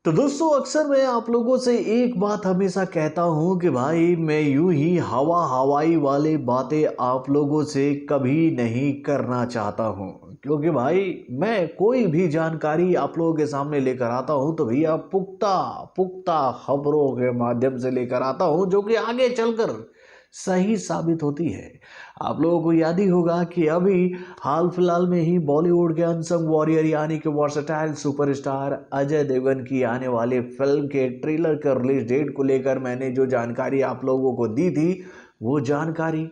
तो दोस्तों अक्सर मैं आप लोगों से एक बात हमेशा कहता हूं कि भाई मैं यूं ही हवाई वाले बातें आप लोगों से कभी नहीं करना चाहता हूं। क्योंकि भाई मैं कोई भी जानकारी आप लोगों के सामने लेकर आता हूं तो भैया पुख्ता पुख्ता खबरों के माध्यम से लेकर आता हूं जो कि आगे चलकर सही साबित होती है। आप लोगों को याद ही होगा कि अभी हाल फिलहाल में ही बॉलीवुड के अनसंग वॉरियर यानी कि वर्सटाइल सुपरस्टार अजय देवगन की आने वाली फिल्म के ट्रेलर के रिलीज डेट को लेकर मैंने जो जानकारी आप लोगों को दी थी वो जानकारी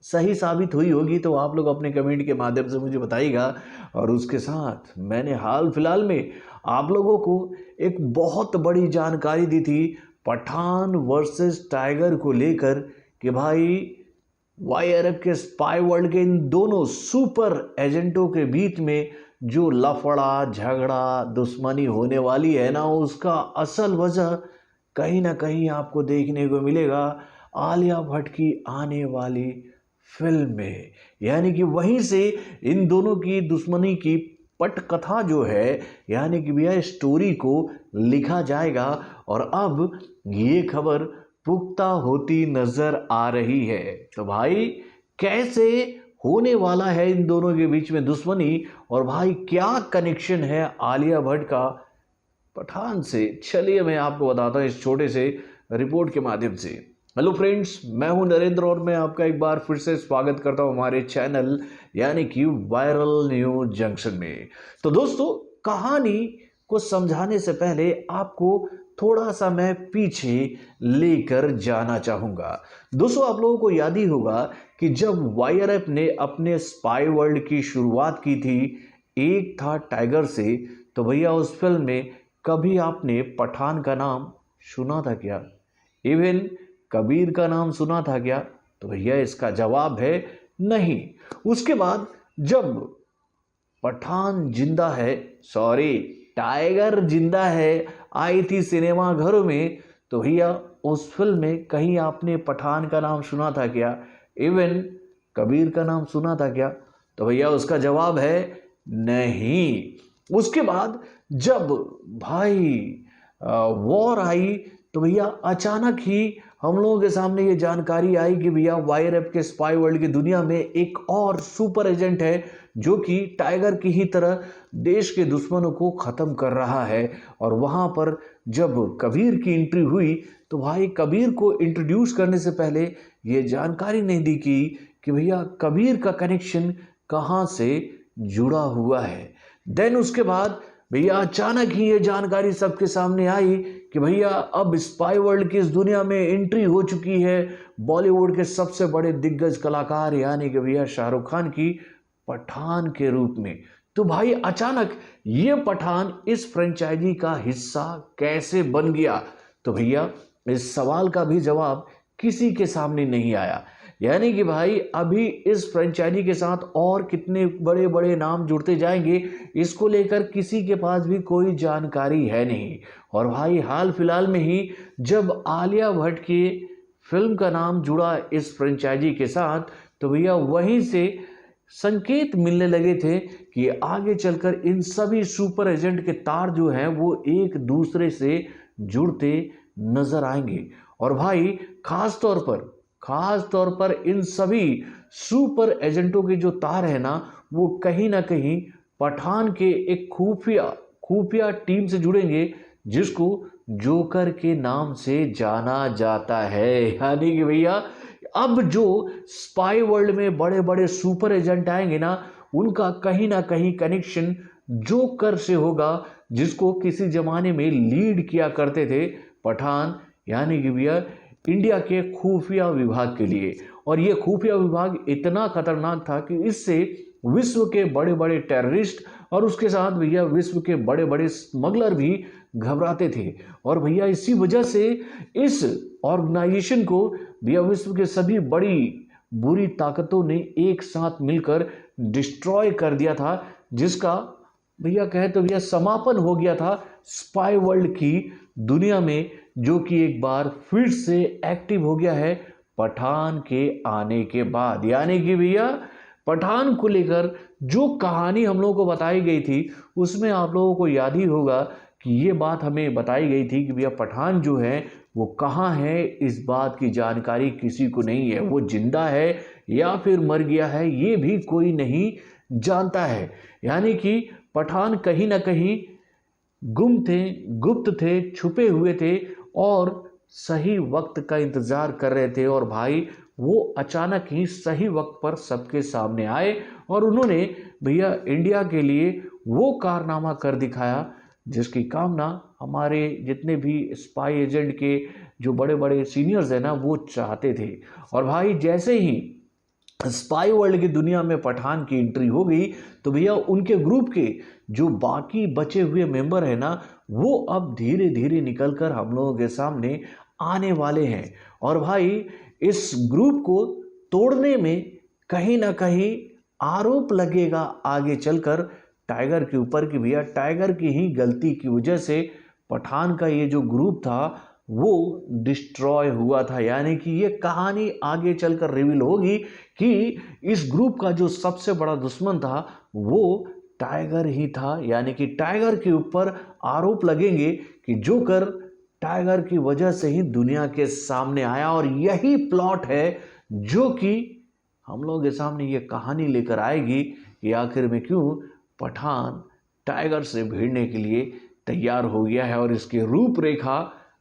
सही साबित हुई होगी तो आप लोग अपने कमेंट के माध्यम से मुझे बताइएगा। और उसके साथ मैंने हाल फिलहाल में आप लोगों को एक बहुत बड़ी जानकारी दी थी पठान वर्सेस टाइगर को लेकर कि भाई वाई अरब के स्पाई वर्ल्ड के इन दोनों सुपर एजेंटों के बीच में जो लफड़ा झगड़ा दुश्मनी होने वाली है ना उसका असल वजह कहीं ना कहीं आपको देखने को मिलेगा आलिया भट्ट की आने वाली फिल्म में। यानी कि वहीं से इन दोनों की दुश्मनी की पटकथा जो है यानी कि भैया स्टोरी को लिखा जाएगा। और अब ये खबर पुख्ता होती नजर आ रही है। तो भाई कैसे होने वाला है इन दोनों के बीच में दुश्मनी और भाई क्या कनेक्शन है आलिया भट्ट का पठान से, चलिए मैं आपको बताता हूं इस छोटे से रिपोर्ट के माध्यम से। हेलो फ्रेंड्स, मैं हूं नरेंद्र और मैं आपका एक बार फिर से स्वागत करता हूं हमारे चैनल यानी कि वायरल न्यूज जंक्शन में। तो दोस्तों कहानी को समझाने से पहले आपको थोड़ा सा मैं पीछे लेकर जाना चाहूंगा। दोस्तों आप लोगों को याद ही होगा कि जब वाईआरएफ ने अपने स्पाई वर्ल्ड की शुरुआत की थी एक था टाइगर से, तो भैया उस फिल्म में कभी आपने पठान का नाम सुना था क्या? इवन कबीर का नाम सुना था क्या? तो भैया इसका जवाब है नहीं। उसके बाद जब पठान जिंदा है, सॉरी टाइगर जिंदा है आई थी सिनेमा घरों में, तो भैया उस फिल्म में कहीं आपने पठान का नाम सुना था क्या? इवन कबीर का नाम सुना था क्या? तो भैया उसका जवाब है नहीं। उसके बाद जब भाई वॉर आई तो भैया अचानक ही हम लोगों के सामने ये जानकारी आई कि भैया वाईआरएफ के स्पाई वर्ल्ड की दुनिया में एक और सुपर एजेंट है जो कि टाइगर की ही तरह देश के दुश्मनों को खत्म कर रहा है। और वहां पर जब कबीर की एंट्री हुई तो भाई कबीर को इंट्रोड्यूस करने से पहले ये जानकारी नहीं दी कि भैया कबीर का कनेक्शन कहाँ से जुड़ा हुआ है। देन उसके बाद भैया अचानक ही ये जानकारी सबके सामने आई कि भैया अब स्पाई वर्ल्ड की इस दुनिया में एंट्री हो चुकी है बॉलीवुड के सबसे बड़े दिग्गज कलाकार यानी कि भैया शाहरुख खान की पठान के रूप में। तो भाई अचानक ये पठान इस फ्रेंचाइजी का हिस्सा कैसे बन गया? तो भैया इस सवाल का भी जवाब किसी के सामने नहीं आया। यानी कि भाई अभी इस फ्रेंचाइजी के साथ और कितने बड़े बड़े नाम जुड़ते जाएंगे इसको लेकर किसी के पास भी कोई जानकारी है नहीं। और भाई हाल फिलहाल में ही जब आलिया भट्ट की फिल्म का नाम जुड़ा इस फ्रेंचाइजी के साथ तो भैया वहीं से संकेत मिलने लगे थे कि आगे चलकर इन सभी सुपर एजेंट के तार जो हैं वो एक दूसरे से जुड़ते नजर आएंगे। और भाई खास तौर पर इन सभी सुपर एजेंटों के जो तार है ना वो कहीं ना कहीं पठान के एक खुफिया टीम से जुड़ेंगे जिसको जोकर के नाम से जाना जाता है। यानी कि भैया अब जो स्पाई वर्ल्ड में बड़े बड़े सुपर एजेंट आएंगे ना उनका कहीं ना कहीं कनेक्शन जोकर से होगा जिसको किसी जमाने में लीड किया करते थे पठान यानी कि भैया इंडिया के खुफिया विभाग के लिए। और ये खुफिया विभाग इतना खतरनाक था कि इससे विश्व के बड़े बड़े टेररिस्ट और उसके साथ भैया विश्व के बड़े बड़े स्मगलर भी घबराते थे। और भैया इसी वजह से इस ऑर्गेनाइजेशन को भैया विश्व के सभी बड़ी बुरी ताकतों ने एक साथ मिलकर डिस्ट्रॉय कर दिया था जिसका भैया कहे तो भैया समापन हो गया था स्पाई वर्ल्ड की दुनिया में जो कि एक बार फिर से एक्टिव हो गया है पठान के आने के बाद। यानी कि भैया पठान को लेकर जो कहानी हम लोगों को बताई गई थी उसमें आप लोगों को याद ही होगा कि ये बात हमें बताई गई थी कि भैया पठान जो है वो कहाँ है, इस बात की जानकारी किसी को नहीं है। वो जिंदा है या फिर मर गया है ये भी कोई नहीं जानता है। यानी कि पठान कहीं ना कहीं गुम थे, गुप्त थे, छुपे हुए थे और सही वक्त का इंतजार कर रहे थे। और भाई वो अचानक ही सही वक्त पर सबके सामने आए और उन्होंने भैया इंडिया के लिए वो कारनामा कर दिखाया जिसकी कामना हमारे जितने भी स्पाई एजेंट के जो बड़े बड़े सीनियर्स हैं ना वो चाहते थे। और भाई जैसे ही स्पाई वर्ल्ड की दुनिया में पठान की एंट्री हो गई तो भैया उनके ग्रुप के जो बाकी बचे हुए मेंबर हैं ना वो अब धीरे धीरे निकलकर हम लोगों के सामने आने वाले हैं। और भाई इस ग्रुप को तोड़ने में कहीं ना कहीं आरोप लगेगा आगे चलकर टाइगर के ऊपर कि भैया टाइगर की ही गलती की वजह से पठान का ये जो ग्रुप था वो डिस्ट्रॉय हुआ था। यानी कि ये कहानी आगे चलकर रिवील होगी कि इस ग्रुप का जो सबसे बड़ा दुश्मन था वो टाइगर ही था। यानी कि टाइगर के ऊपर आरोप लगेंगे कि जोकर टाइगर की वजह से ही दुनिया के सामने आया। और यही प्लॉट है जो कि हम लोगों के सामने ये कहानी लेकर आएगी कि आखिर में क्यों पठान टाइगर से भिड़ने के लिए तैयार हो गया है। और इसकी रूपरेखा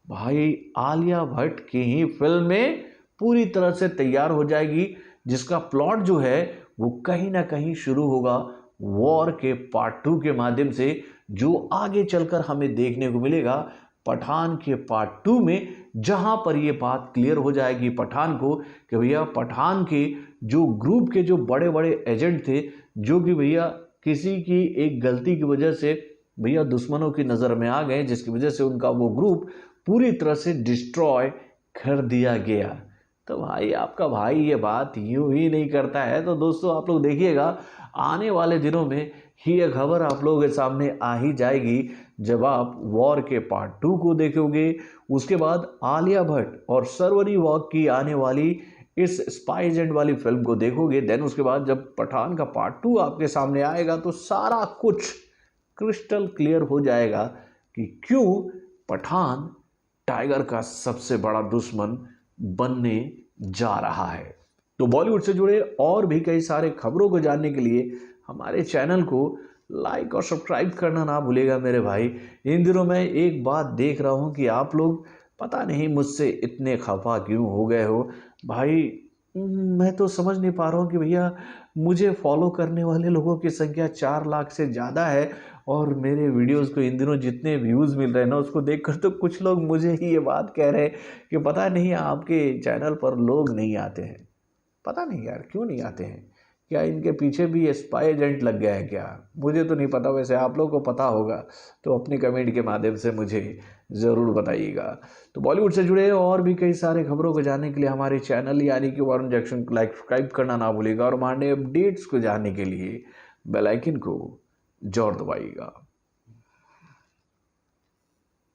भाई आलिया भट्ट की ही फिल्म में पूरी तरह से तैयार हो जाएगी, जिसका प्लॉट जो है वो कहीं ना कहीं शुरू होगा वॉर के पार्ट 2 के माध्यम से, जो आगे चलकर हमें देखने को मिलेगा पठान के पार्ट 2 में, जहां पर ये बात क्लियर हो जाएगी पठान को कि भैया पठान के जो ग्रुप के जो बड़े बड़े एजेंट थे जो कि भैया किसी की एक गलती की वजह से भैया दुश्मनों की नज़र में आ गए, जिसकी वजह से उनका वो ग्रुप पूरी तरह से डिस्ट्रॉय कर दिया गया। तो भाई आपका भाई ये बात यूं ही नहीं करता है। तो दोस्तों आप लोग देखिएगा आने वाले दिनों में ही ये खबर आप लोगों के सामने आ ही जाएगी जब आप वॉर के पार्ट 2 को देखोगे। उसके बाद आलिया भट्ट और शर्वरी वॉग की आने वाली इस स्पाई एजेंट वाली फिल्म को देखोगे। देन उसके बाद जब पठान का पार्ट 2 आपके सामने आएगा तो सारा कुछ क्रिस्टल क्लियर हो जाएगा कि क्यों पठान टाइगर का सबसे बड़ा दुश्मन बनने जा रहा है। तो बॉलीवुड से जुड़े और भी कई सारे खबरों को जानने के लिए हमारे चैनल को लाइक और सब्सक्राइब करना ना भूलेगा मेरे भाई। इन दिनों मैं एक बात देख रहा हूँ कि आप लोग पता नहीं मुझसे इतने खफा क्यों हो गए हो भाई। मैं तो समझ नहीं पा रहा हूँ कि भैया मुझे फॉलो करने वाले लोगों की संख्या 4 लाख से ज़्यादा है और मेरे वीडियोस को इन दिनों जितने व्यूज़ मिल रहे हैं ना उसको देखकर तो कुछ लोग मुझे ही ये बात कह रहे हैं कि पता नहीं आपके चैनल पर लोग नहीं आते हैं। पता नहीं यार क्यों नहीं आते हैं, क्या इनके पीछे भी स्पाई एजेंट लग गया है क्या? मुझे तो नहीं पता, वैसे आप लोगों को पता होगा तो अपने कमेंट के माध्यम से मुझे ज़रूर बताइएगा। तो बॉलीवुड से जुड़े और भी कई सारे खबरों को जानने के लिए हमारे चैनल यानी कि वरुण जंक्शन को लाइक सब्सक्राइब करना ना भूलिएगा और हमारे अपडेट्स को जानने के लिए बेल आइकन को जरूर दबाइएगा।